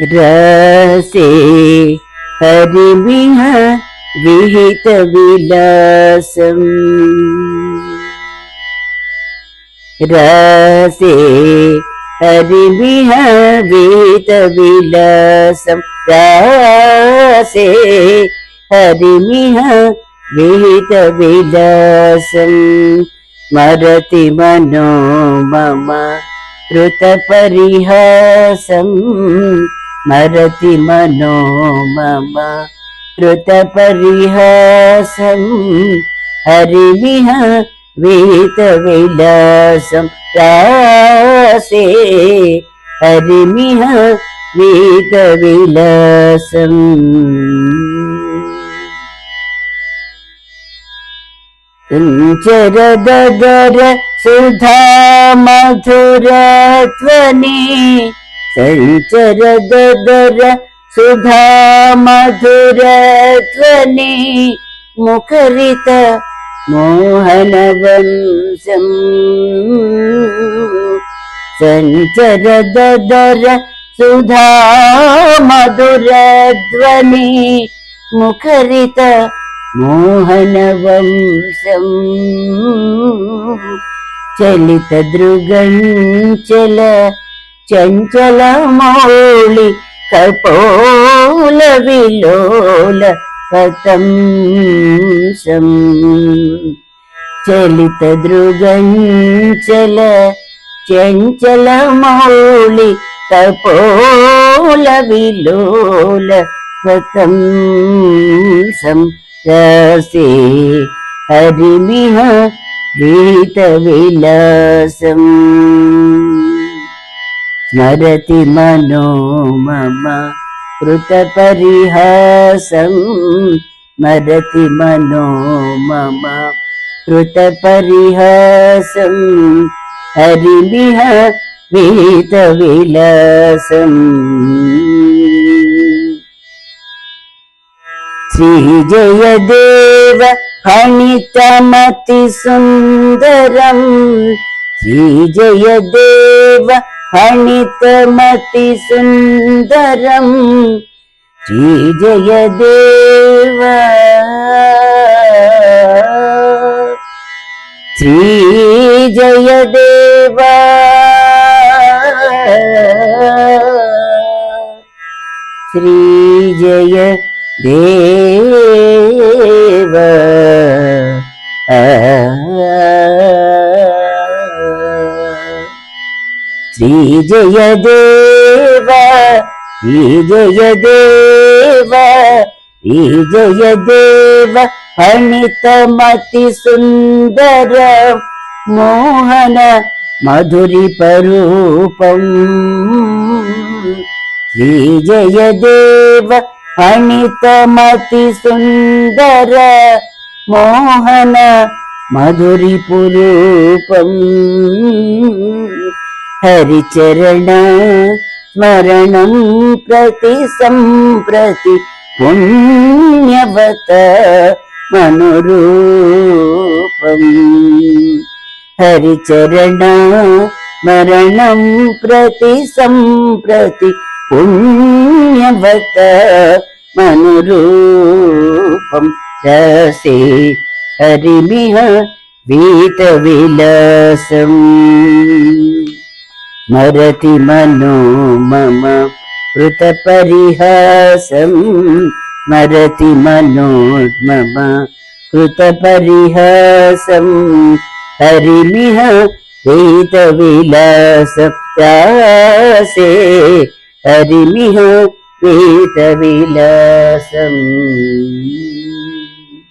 रसे हरिमिह विहित विलासम् रसे हरिमिह विहित विलासम् रसे हरिमिह विहित विलासम् स्मरति मनो मम कृत परिहासम् स्मरति मनो मम कृत परिहासम् हरिमिह विहित विलासम् रासे हरिमिह विहित विलासम् संचरदगर सुधा मधुरध्वनि संचरदगर सुधा मधुरध्वनि मुखरित मोहनवंशम् संचरदगर सुधा मधुरध्वनि मुखरित मोहनवंशम् चलित दृगञ्चल चञ्चल मौळि कपोल विलोल पतंसम् चलित दृगञ्चल चञ्चल मौळि कपोल विलोल पतंसम् रसे हरिमिह विहित विलासम् स्मरति मनो मम कृत परिहासम् स्मरति मनो मम कृत परिहासम् हरिमिह विहित विलासम् श्री जयदेव फणितमति सुन्दरम् श्री जयदेव फणितमति सुन्दरम् श्री जयदेव श्री जयदेव श्री जय देव श्री जय देव श्री जय देव श्री जय देव फणितमति सुंदर मोहन मधुरी परूपम् श्री जय देव फणितमति सुंदर मोहन मधुरी पुरूपम् हरिचरण स्मरणं प्रति सम्प्रति पुण्यवत मनोरूपम् हरिचरण स्मरणं प्रति सम्प्रति पुण्यवत मनोरूपम् रसे हरिमिह विहित विलासम् स्मरति मनो मम कृत परिहासम् स्मरति मनो मम कृत परिहासम् हरिमिह विहित विलासम् रसे हरिमिह विहित विलासम्।